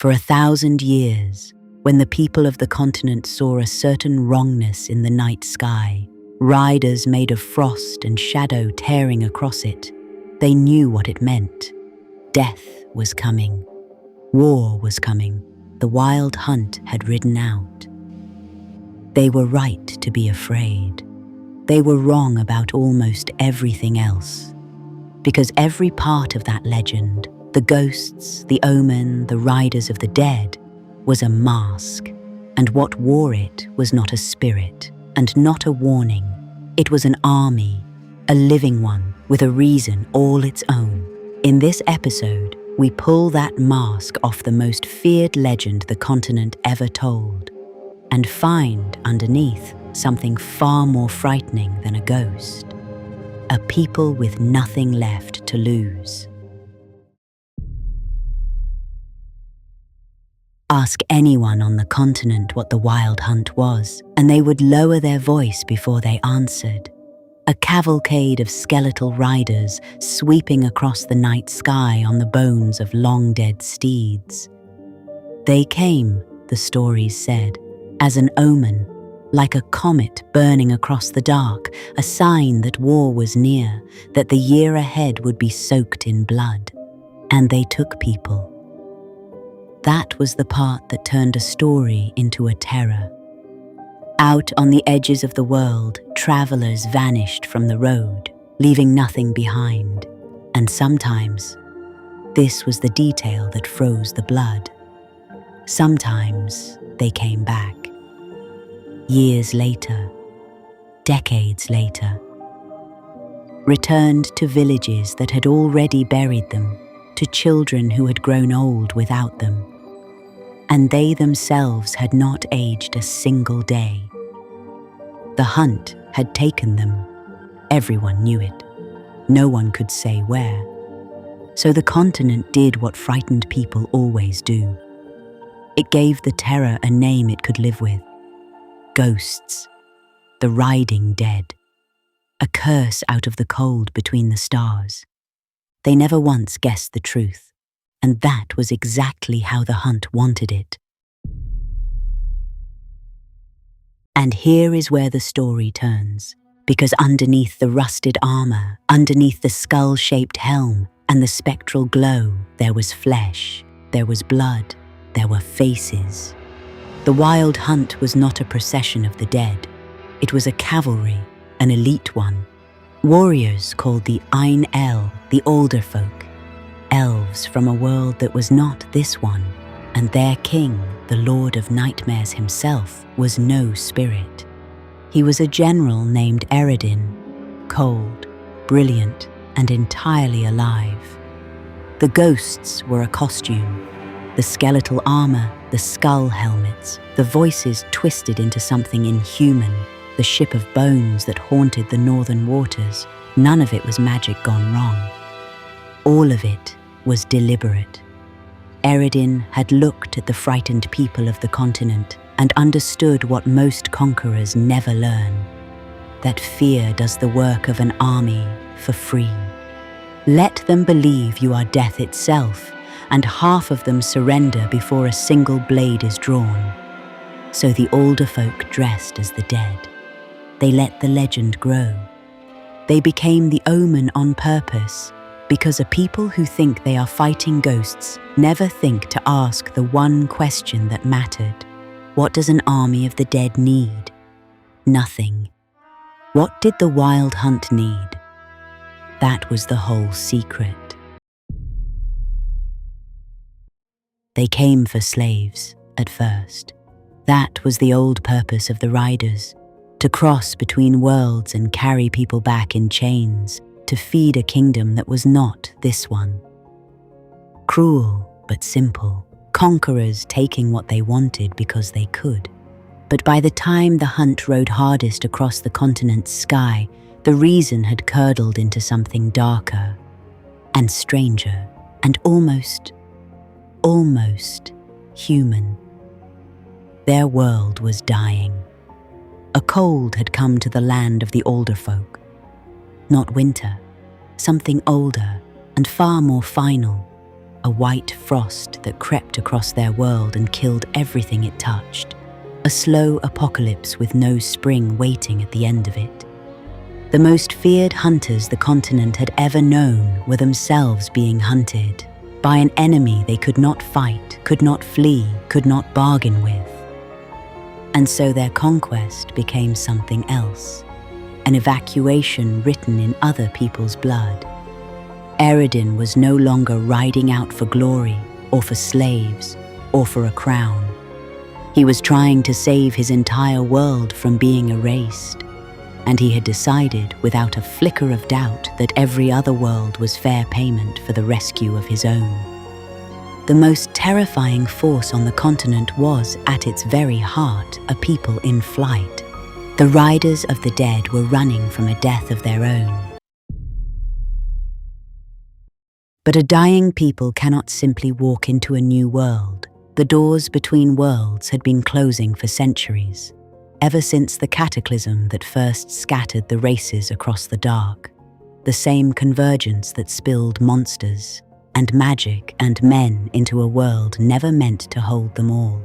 For 1,000 years, when the people of the continent saw a certain wrongness in the night sky, riders made of frost and shadow tearing across it, they knew what it meant. Death was coming. War was coming. The wild hunt had ridden out. They were right to be afraid. They were wrong about almost everything else. Because every part of that legend, the ghosts, the omen, the riders of the dead, was a mask, and what wore it was not a spirit, and not a warning. It was an army, a living one, with a reason all its own. In this episode, we pull that mask off the most feared legend the continent ever told, and find underneath something far more frightening than a ghost. A people with nothing left to lose. Ask anyone on the continent what the wild hunt was, and they would lower their voice before they answered. A cavalcade of skeletal riders sweeping across the night sky on the bones of long-dead steeds. They came, the stories said, as an omen, like a comet burning across the dark, a sign that war was near, that the year ahead would be soaked in blood. And they took people. That was the part that turned a story into a terror. Out on the edges of the world, travelers vanished from the road, leaving nothing behind. And sometimes, this was the detail that froze the blood. Sometimes they came back. Years later, decades later, returned to villages that had already buried them, to children who had grown old without them. And they themselves had not aged a single day. The hunt had taken them. Everyone knew it. No one could say where. So the continent did what frightened people always do. It gave the terror a name it could live with. Ghosts. The riding dead. A curse out of the cold between the stars. They never once guessed the truth. And that was exactly how the hunt wanted it. And here is where the story turns, because underneath the rusted armor, underneath the skull-shaped helm and the spectral glow, there was flesh, there was blood, there were faces. The wild hunt was not a procession of the dead. It was a cavalry, an elite one. Warriors called the Aen Elle, the older folk. Elves from a world that was not this one, and their king, the Lord of Nightmares himself, was no spirit. He was a general named Eredin, cold, brilliant, and entirely alive. The ghosts were a costume, the skeletal armor, the skull helmets, the voices twisted into something inhuman, the ship of bones that haunted the northern waters. None of it was magic gone wrong. All of it was deliberate. Eredin had looked at the frightened people of the continent and understood what most conquerors never learn, that fear does the work of an army for free. Let them believe you are death itself, and half of them surrender before a single blade is drawn. So the older folk dressed as the dead. They let the legend grow. They became the omen on purpose, because a people who think they are fighting ghosts never think to ask the one question that mattered. What does an army of the dead need? Nothing. What did the wild hunt need? That was the whole secret. They came for slaves, at first. That was the old purpose of the riders, to cross between worlds and carry people back in chains, to feed a kingdom that was not this one. Cruel, but simple. Conquerors taking what they wanted because they could. But by the time the hunt rode hardest across the continent's sky, the reason had curdled into something darker and stranger and almost human. Their world was dying. A cold had come to the land of the older folk. Not winter, something older and far more final. a white frost that crept across their world and killed everything it touched, a slow apocalypse with no spring waiting at the end of it. The most feared hunters the continent had ever known were themselves being hunted by an enemy they could not fight, could not flee, could not bargain with. And so their conquest became something else, an evacuation written in other people's blood. Eredin was no longer riding out for glory, or for slaves, or for a crown. He was trying to save his entire world from being erased, and he had decided without a flicker of doubt that every other world was fair payment for the rescue of his own. The most terrifying force on the continent was, at its very heart, a people in flight. The riders of the dead were running from a death of their own. But a dying people cannot simply walk into a new world. The doors between worlds had been closing for centuries, ever since the cataclysm that first scattered the races across the dark, the same convergence that spilled monsters and magic and men into a world never meant to hold them all.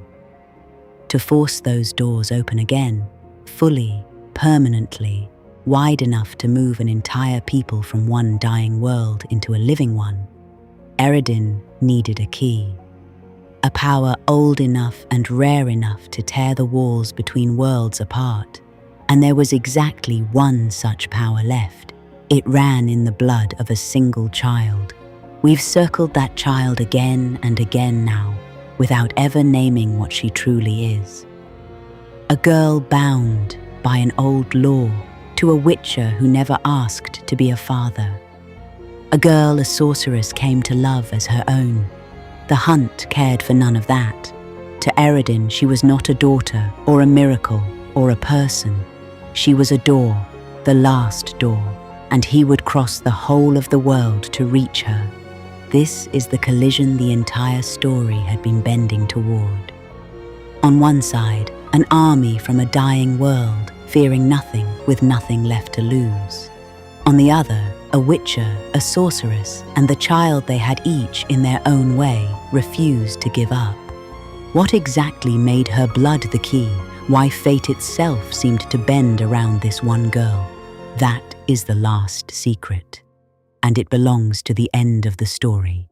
To force those doors open again, fully, permanently, wide enough to move an entire people from one dying world into a living one, Eredin needed a key. A power old enough and rare enough to tear the walls between worlds apart. And there was exactly one such power left. It ran in the blood of a single child. We've circled that child again and again now, without ever naming what she truly is. A girl bound by an old law to a witcher who never asked to be a father. A girl a sorceress came to love as her own. The hunt cared for none of that. To Eredin, she was not a daughter or a miracle or a person. She was a door, the last door, and he would cross the whole of the world to reach her. This is the collision the entire story had been bending toward. On one side, an army from a dying world, fearing nothing, with nothing left to lose. On the other, a witcher, a sorceress, and the child they had each, in their own way, refused to give up. What exactly made her blood the key? Why fate itself seemed to bend around this one girl? That is the last secret, and it belongs to the end of the story.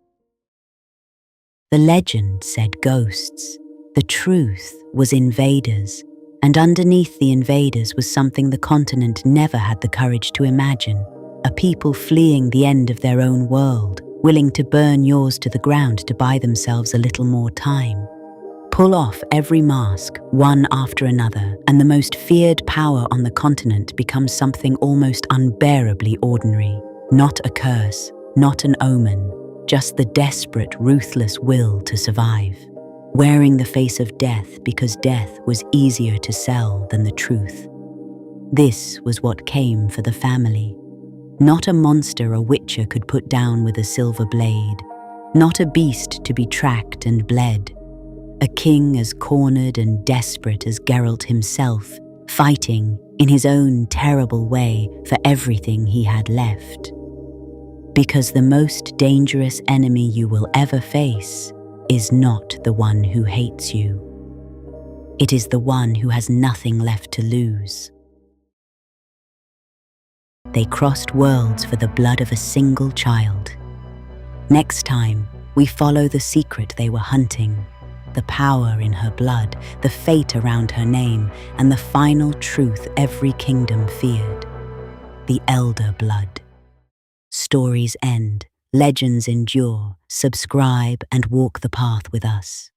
The legend said ghosts. The truth was invaders, and underneath the invaders was something the continent never had the courage to imagine. A people fleeing the end of their own world, willing to burn yours to the ground to buy themselves a little more time. Pull off every mask, one after another, and the most feared power on the continent becomes something almost unbearably ordinary. Not a curse, not an omen, just the desperate, ruthless will to survive. Wearing the face of death because death was easier to sell than the truth. This was what came for the family. Not a monster a witcher could put down with a silver blade, not a beast to be tracked and bled. A king as cornered and desperate as Geralt himself, fighting, in his own terrible way, for everything he had left. Because the most dangerous enemy you will ever face is not the one who hates you. It is the one who has nothing left to lose. They crossed worlds for the blood of a single child. Next time, we follow the secret they were hunting, the power in her blood, the fate around her name, and the final truth every kingdom feared. The Elder Blood. Stories end, legends endure. Subscribe and walk the path with us.